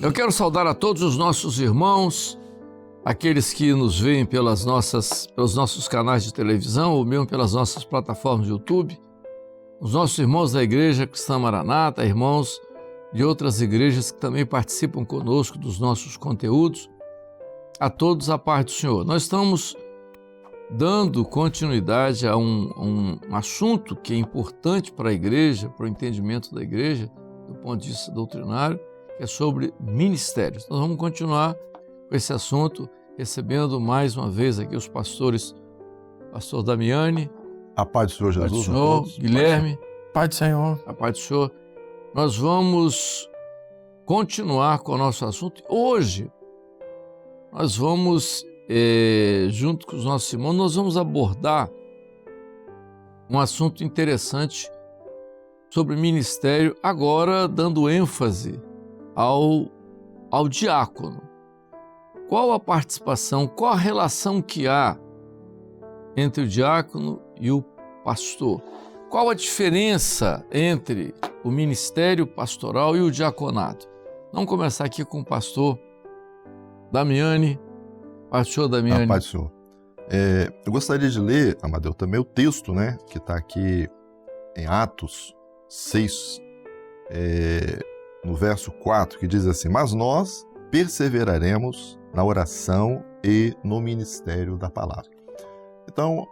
Eu quero saudar a todos os nossos irmãos, aqueles que nos veem pelos nossos canais de televisão ou mesmo pelas nossas plataformas de YouTube, os nossos irmãos da Igreja Cristã Maranata, irmãos de outras igrejas que também participam conosco dos nossos conteúdos, a todos a paz do Senhor. Nós estamos dando continuidade a um assunto que é importante para a igreja, para o entendimento da igreja, do ponto de vista doutrinário, que é sobre ministérios. Nós vamos continuar com esse assunto, recebendo mais uma vez aqui os pastores, pastor Damiani, a paz do Senhor Jesus, paz do Senhor, Guilherme, Pai do Senhor, a paz do Senhor. Nós vamos continuar com o nosso assunto. Hoje, nós vamos, junto com os nossos irmãos, nós vamos abordar um assunto interessante sobre ministério, agora dando ênfase ao diácono. Qual a participação, qual a relação que há entre o diácono e o pastor? Qual a diferença entre o ministério pastoral e o diaconato? Vamos começar aqui com o pastor Damiani. Pastor Damiani. A paz do Senhor. Eu gostaria de ler, Amadeu, também o texto, que está aqui em Atos 6, no verso 4, que diz assim: mas nós perseveraremos na oração e no ministério da palavra. Então,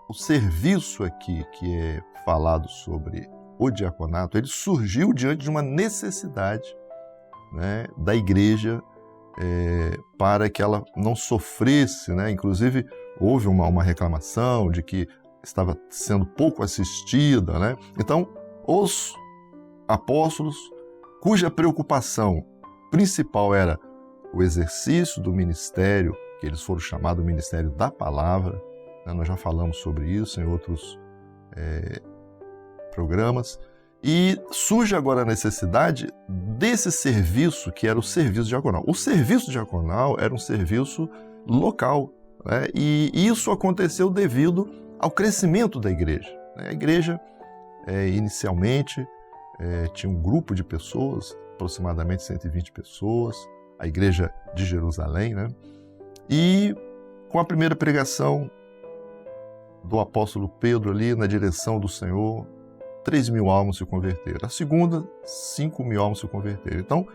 o serviço aqui que é falado sobre o diaconato, ele surgiu diante de uma necessidade, da igreja, para que ela não sofresse, Inclusive, houve uma reclamação de que estava sendo pouco assistida, Então, os apóstolos, cuja preocupação principal era o exercício do ministério, que eles foram chamados Ministério da Palavra, nós já falamos sobre isso em outros programas, e surge agora a necessidade desse serviço, que era o serviço diaconal. O serviço diaconal era um serviço local, e isso aconteceu devido ao crescimento da igreja. A igreja, inicialmente, tinha um grupo de pessoas, aproximadamente 120 pessoas, a igreja de Jerusalém, E com a primeira pregação do apóstolo Pedro ali na direção do Senhor, 3.000 almas se converteram. A segunda, 5.000 almas se converteram. Então,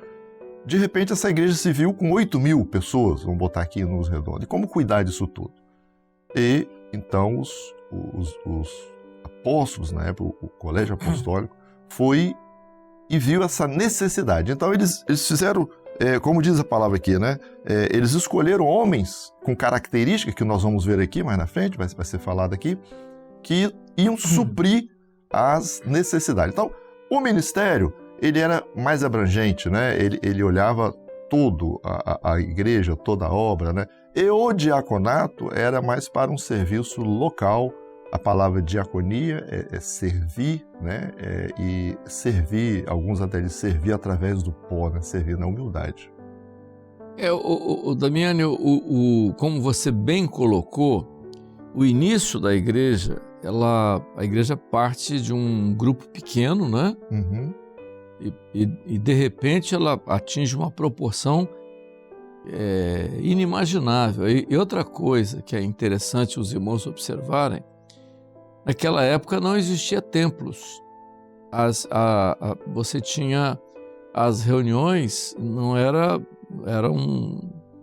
de repente, essa igreja se viu com 8.000 pessoas, vamos botar aqui nos redondos. E como cuidar disso tudo? E, então, os apóstolos, na época, o colégio apostólico, foi e viu essa necessidade. Então, eles fizeram, como diz a palavra aqui, eles escolheram homens com características, que nós vamos ver aqui mais na frente, vai ser falado aqui, que iam suprir as necessidades. Então, o ministério, ele era mais abrangente, ele olhava toda a igreja, toda a obra, E o diaconato era mais para um serviço local. A palavra diaconia é servir, e servir, alguns até dizem servir através do pó, servir na humildade. Damiani, como você bem colocou, o início da igreja, a igreja parte de um grupo pequeno, Uhum. E de repente ela atinge uma proporção inimaginável. E outra coisa que é interessante os irmãos observarem, naquela época não existia templos. Você tinha as reuniões, não eram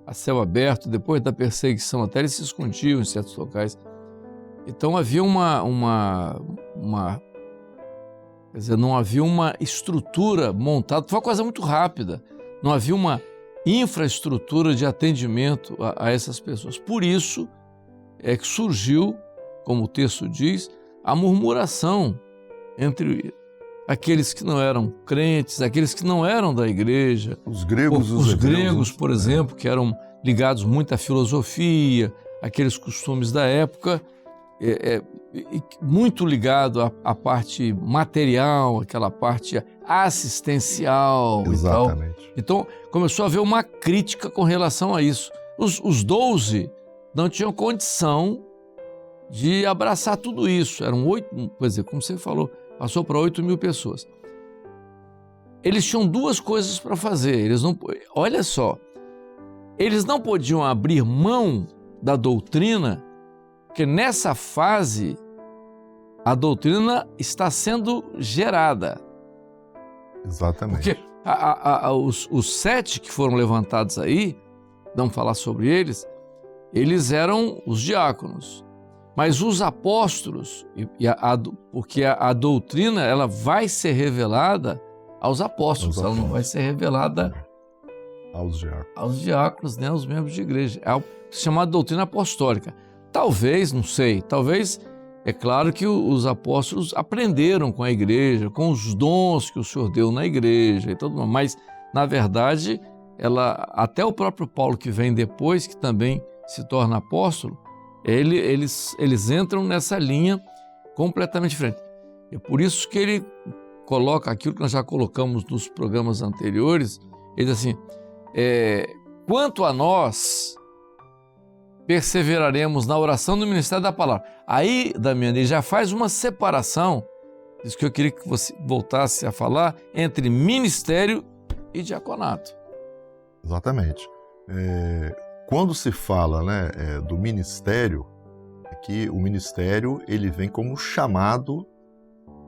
a céu aberto. Depois da perseguição até eles se escondiam em certos locais. Então havia não havia uma estrutura montada, foi uma coisa muito rápida, não havia uma infraestrutura de atendimento a essas pessoas. Por isso é que surgiu, como o texto diz, a murmuração entre aqueles que não eram crentes, aqueles que não eram da igreja. Os gregos, os gregos, por exemplo, que eram ligados muito à filosofia, aqueles costumes da época, muito ligado à parte material, aquela parte assistencial. Exatamente. E tal. Então, começou a haver uma crítica com relação a isso. Os 12 não tinham condição de abraçar tudo isso. Eram 8, como você falou, passou para 8.000 pessoas. eles tinham duas coisas para fazer. Olha só, eles não podiam abrir mão da doutrina, porque nessa fase a doutrina está sendo gerada. Exatamente. Porque os 7 que foram levantados aí, vamos falar sobre eles eram os diáconos. Mas os apóstolos, porque a doutrina ela vai ser revelada aos apóstolos, ela não vai ser revelada aos diáconos, né, aos membros de igreja. É chamada doutrina apostólica. Talvez, não sei, talvez, é claro que os apóstolos aprenderam com a igreja, com os dons que o Senhor deu na igreja e tudo mais, mas, na verdade, até o próprio Paulo que vem depois, que também se torna apóstolo, eles entram nessa linha completamente diferente. É por isso que ele coloca aquilo que nós já colocamos nos programas anteriores, ele diz assim, quanto a nós, perseveraremos na oração do ministério da palavra. Aí, Damiano, ele já faz uma separação, isso que eu queria que você voltasse a falar, entre ministério e diaconato. Exatamente. Quando se fala, né, do ministério, aqui o ministério ele vem como chamado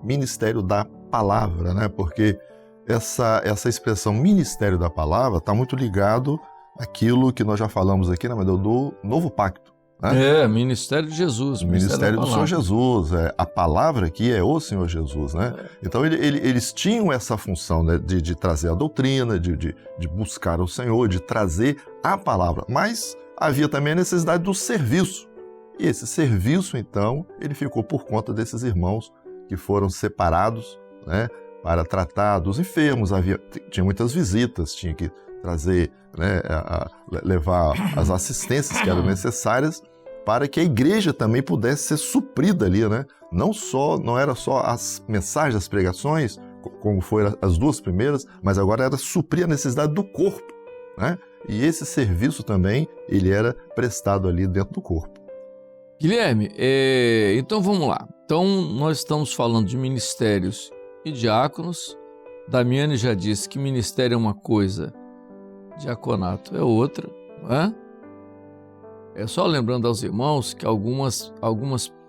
ministério da palavra, né? Porque essa expressão ministério da palavra está muito ligado àquilo que nós já falamos aqui, né, do novo pacto. Né? Ministério de Jesus. Ministério do Senhor Jesus. A palavra aqui é o Senhor Jesus, né? Então eles tinham essa função, né, de trazer a doutrina, de buscar o Senhor, de trazer a palavra. Mas havia também a necessidade do serviço. E esse serviço, então, ele ficou por conta desses irmãos que foram separados, né, para tratar dos enfermos. Tinha muitas visitas, tinha que trazer, né, levar as assistências que eram necessárias para que a igreja também pudesse ser suprida ali, né? Não era só as mensagens, as pregações, como foram as 2 primeiras, mas agora era suprir a necessidade do corpo, né? E esse serviço também, ele era prestado ali dentro do corpo. Guilherme, então vamos lá. Então nós estamos falando de ministérios e diáconos. Damiane já disse que ministério é uma coisa, diaconato é outra, não é? É só lembrando aos irmãos que algumas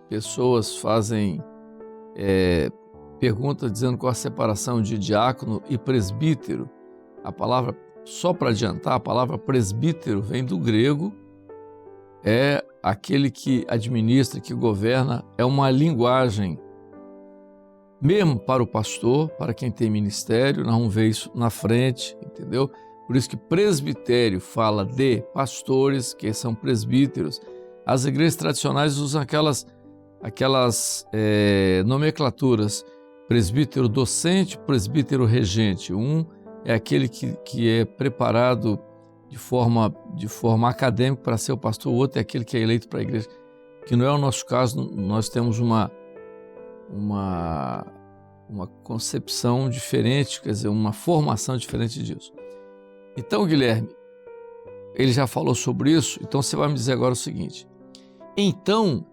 pessoas fazem perguntas dizendo qual a separação de diácono e presbítero. A palavra, só para adiantar, a palavra presbítero vem do grego, é aquele que administra, que governa, é uma linguagem mesmo para o pastor, para quem tem ministério, nós vamos ver isso na frente, entendeu? Por isso que presbitério fala de pastores, que são presbíteros. As igrejas tradicionais usam aquelas nomenclaturas, presbítero docente, presbítero regente. Um é aquele que é preparado de forma acadêmica para ser o pastor, o outro é aquele que é eleito para a igreja, que não é o nosso caso. Nós temos uma concepção diferente, quer dizer, uma formação diferente disso. Então, Guilherme, ele já falou sobre isso, então você vai me dizer agora o seguinte. Então,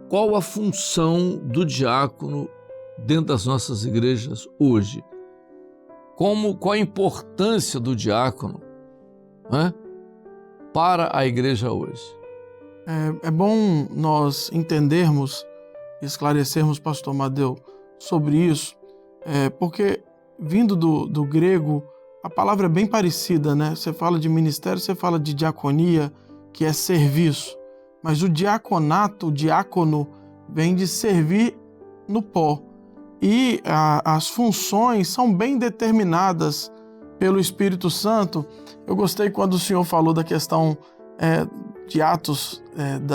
qual a função do diácono dentro das nossas igrejas hoje? Qual a importância do diácono, né, para a igreja hoje? É bom nós entendermos, esclarecermos, pastor Amadeu, sobre isso, porque vindo do grego, a palavra é bem parecida, né? Você fala de ministério, você fala de diaconia, que é serviço. Mas o diaconato, o diácono, vem de servir no pó. E as funções são bem determinadas pelo Espírito Santo. Eu gostei quando o senhor falou da questão de Atos,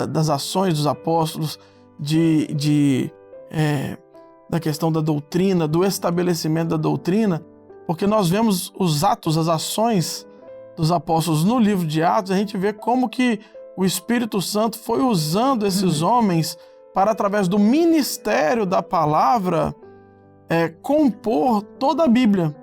das ações dos apóstolos, da questão da doutrina, do estabelecimento da doutrina, porque nós vemos os atos, as ações dos apóstolos no livro de Atos, a gente vê como que o Espírito Santo foi usando esses homens para, através do ministério da palavra, compor toda a Bíblia,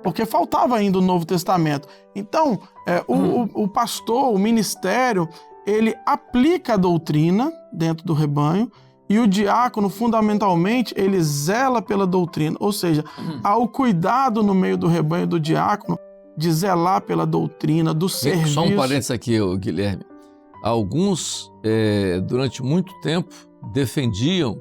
porque faltava ainda o Novo Testamento. Então, o pastor, o ministério, ele aplica a doutrina dentro do rebanho E o diácono, fundamentalmente, ele zela pela doutrina. Ou seja, há o cuidado no meio do rebanho do diácono de zelar pela doutrina, do serviço. Só um parênteses aqui, Guilherme. Alguns, durante muito tempo, defendiam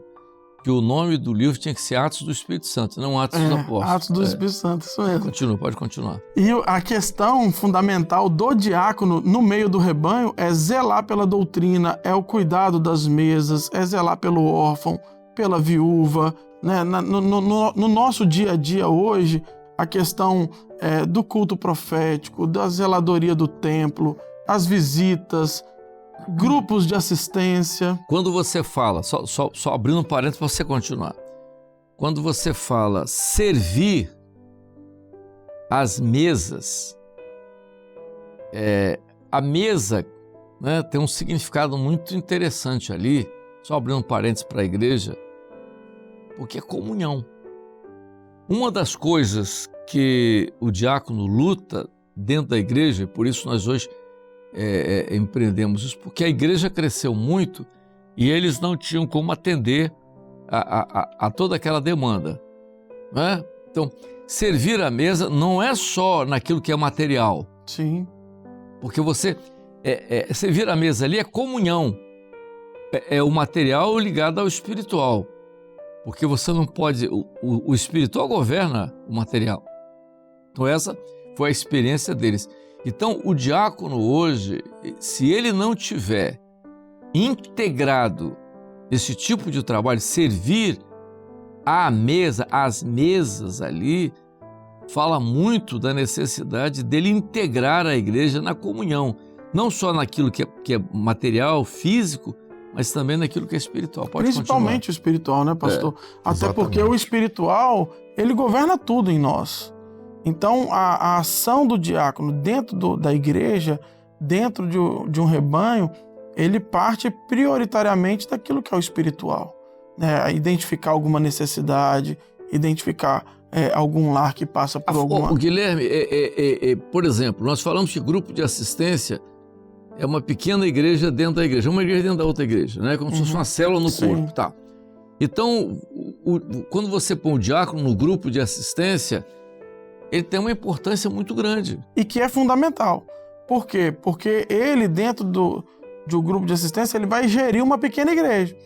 que o nome do livro tinha que ser Atos do Espírito Santo, não Atos dos Apóstolos. Atos do Espírito Santo, isso mesmo. Pode continuar. E a questão fundamental do diácono no meio do rebanho é zelar pela doutrina, é o cuidado das mesas, é zelar pelo órfão, pela viúva. Né? No nosso dia a dia hoje, a questão do culto profético, da zeladoria do templo, as visitas, grupos de assistência. Quando você fala, só abrindo um parênteses para você continuar. Quando você fala servir as mesas, a mesa, né, tem um significado muito interessante ali, só abrindo um parênteses para a igreja, porque é comunhão. Uma das coisas que o diácono luta dentro da igreja, e por isso nós hoje empreendemos isso, porque a igreja cresceu muito e eles não tinham como atender a toda aquela demanda, né? Então, servir a mesa não é só naquilo que é material. Sim. Porque você servir a mesa ali é comunhão, é o material ligado ao espiritual, porque você não pode, o espiritual governa o material. Então essa foi a experiência deles. Então, o diácono hoje, se ele não tiver integrado esse tipo de trabalho, servir à mesa, às mesas ali, fala muito da necessidade dele integrar a igreja na comunhão, não só naquilo que é material, físico, mas também naquilo que é espiritual. Principalmente o espiritual, né, pastor? Até exatamente. Porque o espiritual, ele governa tudo em nós. Então, a ação do diácono dentro da igreja, dentro de um rebanho, ele parte prioritariamente daquilo que é o espiritual. Né? Identificar alguma necessidade, identificar algum lar que passa por alguma... Guilherme, por exemplo, nós falamos que grupo de assistência é uma pequena igreja dentro da igreja, uma igreja dentro da outra igreja, né? Como se fosse uma célula no corpo. Tá. Então, quando você põe o diácono no grupo de assistência, ele tem uma importância muito grande. E que é fundamental. Por quê? Porque ele, dentro do grupo de assistência, ele vai gerir uma pequena igreja.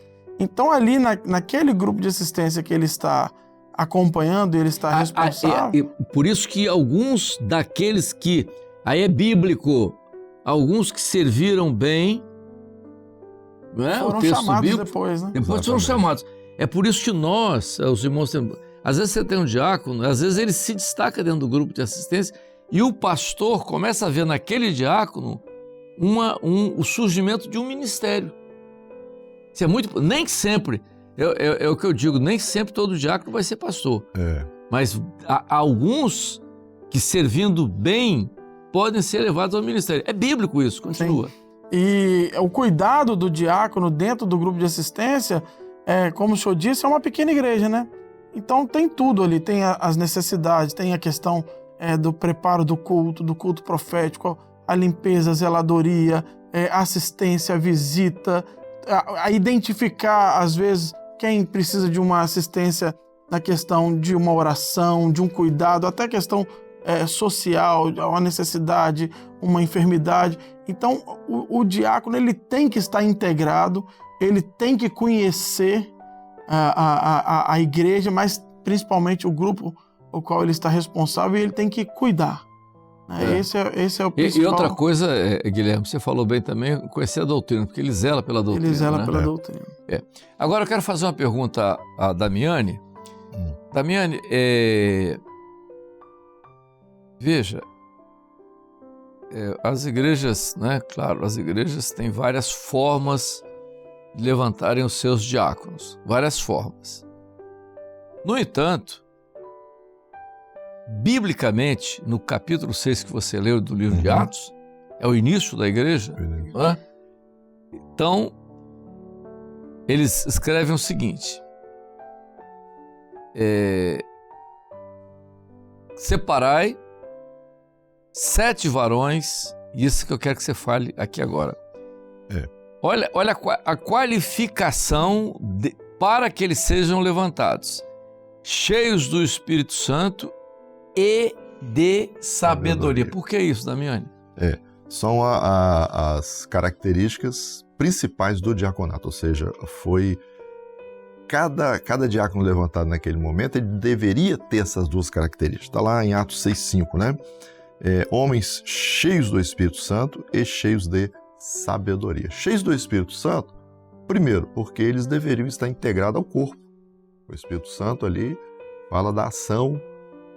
Então, ali naquele grupo de assistência que ele está acompanhando, ele está responsável... Por isso que alguns daqueles que... Aí é bíblico. Alguns que serviram bem... Né? Foram chamados depois, né? Depois foram chamados. É por isso que nós, os irmãos... Às vezes você tem um diácono, às vezes ele se destaca dentro do grupo de assistência e o pastor começa a ver naquele diácono o surgimento de um ministério. Isso é muito... Nem sempre, é o que eu digo, nem sempre todo diácono vai ser pastor. Mas há alguns que servindo bem podem ser levados ao ministério. É bíblico isso, continua. Sim. E o cuidado do diácono dentro do grupo de assistência, como o senhor disse, é uma pequena igreja, né? Então tem tudo ali, tem as necessidades, tem a questão do preparo do culto profético, a limpeza, a zeladoria, a assistência, a visita, a identificar, às vezes, quem precisa de uma assistência na questão de uma oração, de um cuidado, até questão social, uma necessidade, uma enfermidade. Então o diácono ele tem que estar integrado, ele tem que conhecer a igreja, mas principalmente o grupo o qual ele está responsável, e ele tem que cuidar. Esse é o principal. E outra coisa, Guilherme, você falou bem também, conhecer a doutrina, porque ele zela pela doutrina. Ele zela né? pela doutrina. Agora eu quero fazer uma pergunta a Damiane. Damiane, veja, as igrejas, né? Claro, as igrejas têm várias formas de levantarem os seus diáconos, várias formas. No entanto, biblicamente, no capítulo 6 que você leu do livro de Atos, é o início da igreja, né? Então, eles escrevem o seguinte: separai 7 varões, e isso que eu quero que você fale aqui agora. Olha a qualificação para que eles sejam levantados. Cheios do Espírito Santo e de sabedoria. Por que isso, Damiani? São as características principais do diaconato, ou seja, foi cada diácono levantado naquele momento, ele deveria ter essas duas características. Está lá em Atos 6,5, né? Homens cheios do Espírito Santo e cheios de sabedoria. Cheios do Espírito Santo, primeiro, porque eles deveriam estar integrados ao corpo. O Espírito Santo ali fala da ação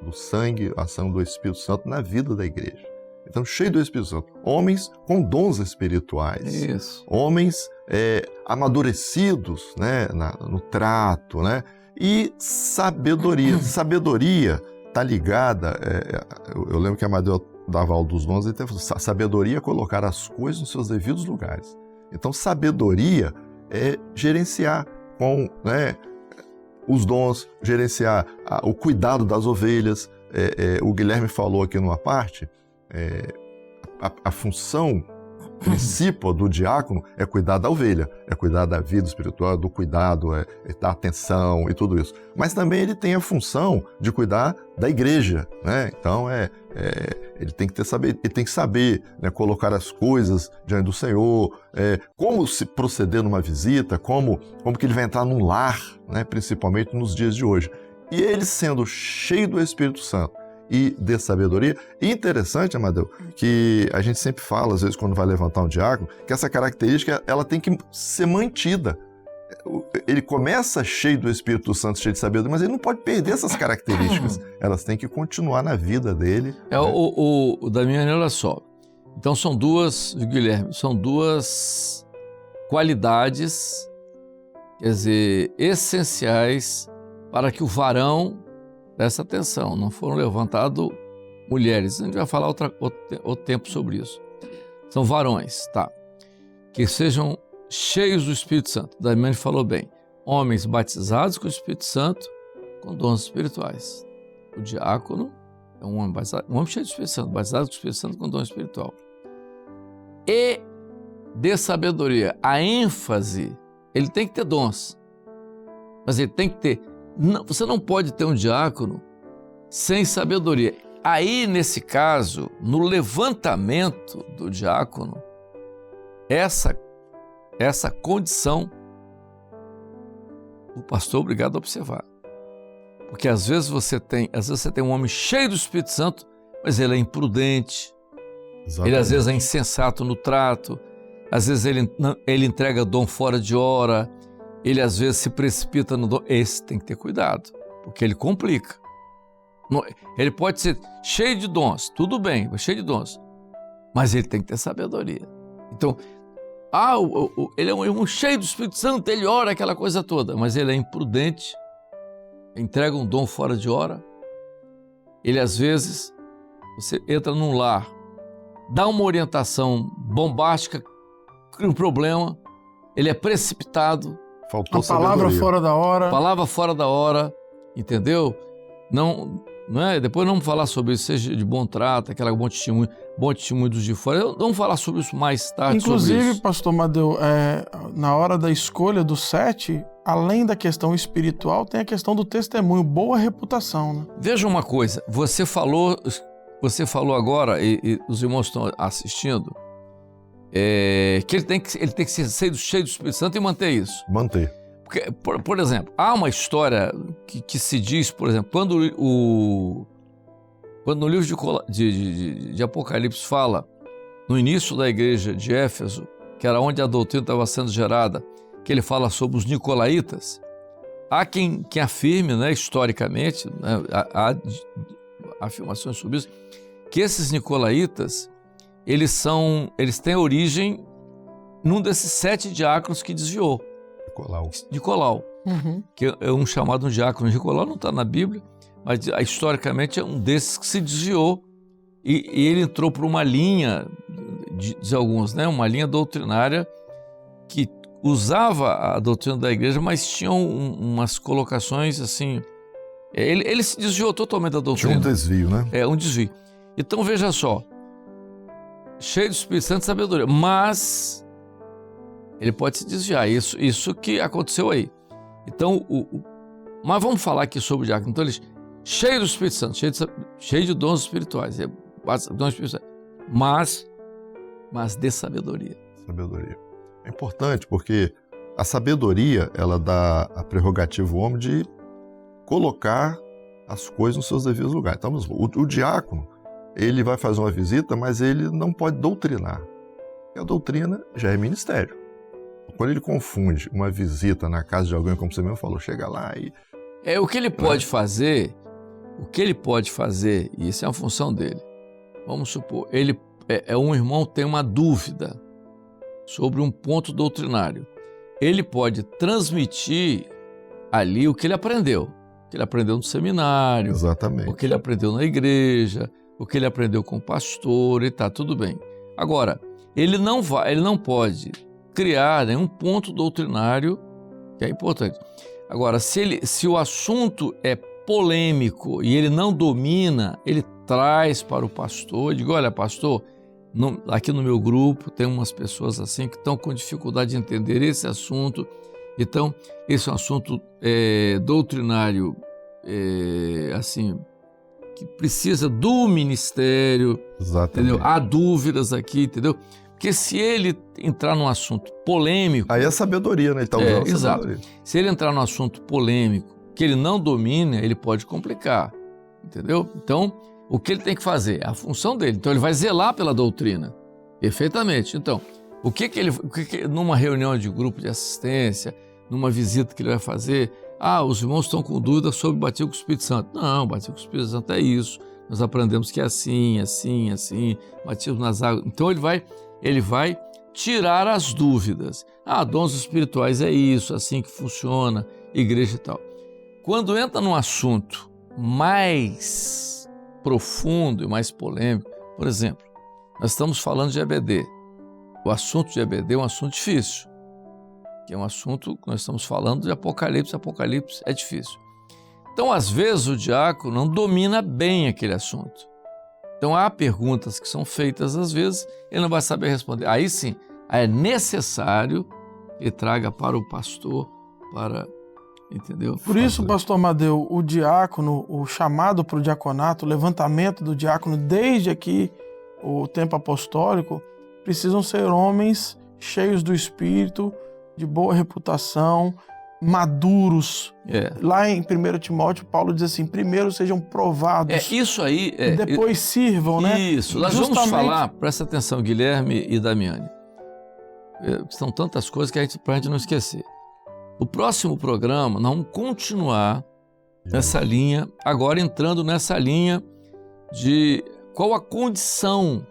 do sangue, a ação do Espírito Santo na vida da igreja. Então, cheio do Espírito Santo. Homens com dons espirituais. Isso. Homens amadurecidos, né, no trato, né? E sabedoria. Sabedoria está ligada... eu lembro que Amadeu dava aula dos dons, ele falou, sabedoria é colocar as coisas nos seus devidos lugares. Então, sabedoria é gerenciar com, né, os dons, gerenciar o cuidado das ovelhas. O Guilherme falou aqui numa parte, a função principal do diácono é cuidar da ovelha, é cuidar da vida espiritual, do cuidado, dar atenção e tudo isso. Mas também ele tem a função de cuidar da igreja, né? Então ele tem que saber, né, colocar as coisas diante do Senhor, como se proceder numa visita, como que ele vai entrar num lar, né, principalmente nos dias de hoje. E ele sendo cheio do Espírito Santo e de sabedoria. E interessante, Amadeu, que a gente sempre fala, às vezes, quando vai levantar um diácono, que essa característica ela tem que ser mantida. Ele começa cheio do Espírito Santo, cheio de sabedoria, mas ele não pode perder essas características. Elas têm que continuar na vida dele. Né? O Damiani, olha só. Então são duas, Guilherme, são duas qualidades, quer dizer, essenciais para que o varão, presta atenção, não foram levantados mulheres. A gente vai falar outro tempo sobre isso. São varões, tá? Que sejam cheios do Espírito Santo. Damiani falou bem. Homens batizados com o Espírito Santo, com dons espirituais. O diácono é um homem batizado, um homem cheio do Espírito Santo, batizado com o Espírito Santo com dom espiritual. E de sabedoria. A ênfase, ele tem que ter dons, mas ele tem que ter... Você não pode ter um diácono sem sabedoria. Aí, nesse caso, no levantamento do diácono, essa condição, o pastor é obrigado a observar. Porque às vezes você tem um homem cheio do Espírito Santo, mas ele é imprudente, Exatamente. Ele às vezes é insensato no trato, às vezes ele entrega dom fora de hora, ele às vezes se precipita no dom. Esse tem que ter cuidado, porque ele complica. Ele pode ser cheio de dons, tudo bem, cheio de dons, mas ele tem que ter sabedoria. Então, ele é um irmão cheio do Espírito Santo, ele ora aquela coisa toda, mas ele é imprudente, entrega um dom fora de hora. Ele às vezes, você entra num lar, dá uma orientação bombástica, cria um problema, ele é precipitado. Faltou a palavra sabedoria. fora da hora. Palavra fora da hora, entendeu? Não é? Depois vamos falar sobre isso, seja de bom trato, aquela bom testemunho dos de fora. Vamos falar sobre isso mais tarde. Inclusive, pastor Madeu, na hora da escolha do 7, além da questão espiritual, tem a questão do testemunho, boa reputação, né? Veja uma coisa, você falou agora, e os irmãos estão assistindo, que ele tem que ser cheio do Espírito Santo e manter isso. Manter. Porque, por exemplo, há uma história que se diz, por exemplo, quando no livro de Apocalipse fala, no início da igreja de Éfeso, que era onde a doutrina estava sendo gerada, que ele fala sobre os nicolaítas, há quem afirme, né, historicamente, né, há afirmações sobre isso, que esses nicolaítas, eles têm origem num desses 7 diáconos que desviou. Nicolau, que é um chamado diácono. Nicolau não está na Bíblia, mas historicamente é um desses que se desviou e ele entrou por uma linha, diz alguns, né, uma linha doutrinária que usava a doutrina da igreja, mas tinha umas colocações assim, ele se desviou totalmente da doutrina. Tinha um desvio, né? Um desvio. Então veja só, cheio do Espírito Santo e sabedoria, mas Ele pode se desviar. Isso que aconteceu aí. Então, mas vamos falar aqui sobre o diácono. Então, ele cheio do Espírito Santo, cheio de dons espirituais, dons espirituais, mas de sabedoria. Sabedoria. É importante porque a sabedoria, ela dá a prerrogativa ao homem de colocar as coisas nos seus devidos lugares. Então, o diácono, ele vai fazer uma visita, mas ele não pode doutrinar. E a doutrina já é ministério. Quando ele confunde uma visita na casa de alguém, como você mesmo falou, chega lá e... O que ele pode fazer, e isso é uma função dele. Vamos supor, ele um irmão tem uma dúvida sobre um ponto doutrinário. Ele pode transmitir ali o que ele aprendeu. O que ele aprendeu no seminário, Exatamente. o que ele aprendeu na igreja, o que ele aprendeu com o pastor, e tá tudo bem. Agora, ele não pode criar nenhum ponto doutrinário, que é importante. Agora, se o assunto é polêmico e ele não domina, ele traz para o pastor, digo, olha, pastor, aqui no meu grupo tem umas pessoas assim que estão com dificuldade de entender esse assunto. Então, esse é um assunto doutrinário, assim, que precisa do ministério, Exatamente. entendeu? Há dúvidas aqui, entendeu? Porque se ele entrar num assunto polêmico... Aí é sabedoria, né? Ele está usando exato. sabedoria. Se ele entrar num assunto polêmico que ele não domina, ele pode complicar, entendeu? Então, o que ele tem que fazer? A função dele. Então, ele vai zelar pela doutrina, perfeitamente. Então, numa reunião de grupo de assistência, numa visita que ele vai fazer, os irmãos estão com dúvidas sobre o batismo com o Espírito Santo. Não, o batismo com o Espírito Santo é isso. Nós aprendemos que é assim, assim, assim, batismo nas águas. Então, ele vai tirar as dúvidas. Dons espirituais é isso, assim que funciona, igreja e tal. Quando entra num assunto mais profundo e mais polêmico, por exemplo, nós estamos falando de EBD. O assunto de EBD é um assunto difícil, que é um assunto que nós estamos falando de Apocalipse. Apocalipse é difícil. Então, às vezes, o diácono não domina bem aquele assunto. Então, há perguntas que são feitas, às vezes, ele não vai saber responder. Aí sim, é necessário que ele traga para o pastor, entendeu? Por isso, pastor Amadeu, o diácono, o chamado para o diaconato, o levantamento do diácono desde aqui, o tempo apostólico, precisam ser homens cheios do Espírito, de boa reputação, maduros. Lá em 1 Timóteo, Paulo diz assim, primeiro sejam provados. Isso aí. E depois sirvam, né? Isso. Nós vamos falar, presta atenção, Guilherme e Damiani. São tantas coisas que para a gente não esquecer. O próximo programa, nós vamos continuar nessa linha, agora entrando nessa linha de qual a condição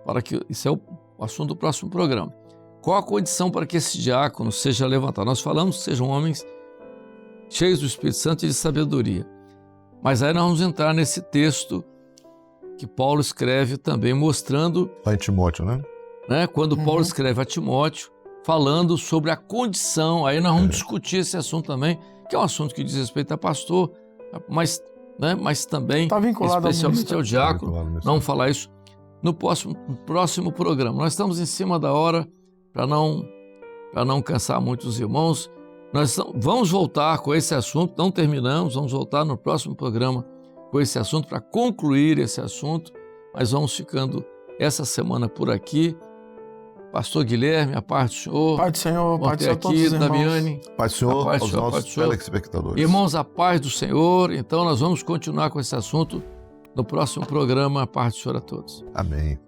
para que... Isso é o assunto do próximo programa. Qual a condição para que esse diácono seja levantado? Nós falamos que sejam homens cheios do Espírito Santo e de sabedoria. Mas aí nós vamos entrar nesse texto que Paulo escreve também, mostrando... Lá em Timóteo, né? Quando Paulo escreve a Timóteo, falando sobre a condição, aí nós vamos discutir esse assunto também, que é um assunto que diz respeito a pastor, mas também especialmente ao diácono. Nós vamos falar isso no próximo programa. Nós estamos em cima da hora, para não cansar muito os irmãos. Nós vamos voltar com esse assunto, não terminamos, vamos voltar no próximo programa com esse assunto, para concluir esse assunto, mas vamos ficando essa semana por aqui. Pastor Guilherme, a paz do Senhor. Paz do Senhor, paz do Senhor a todos os irmãos. Damiani. Paz do Senhor, aos nossos telespectadores. Irmãos, a paz do Senhor. Então nós vamos continuar com esse assunto no próximo programa. A paz do Senhor a todos. Amém.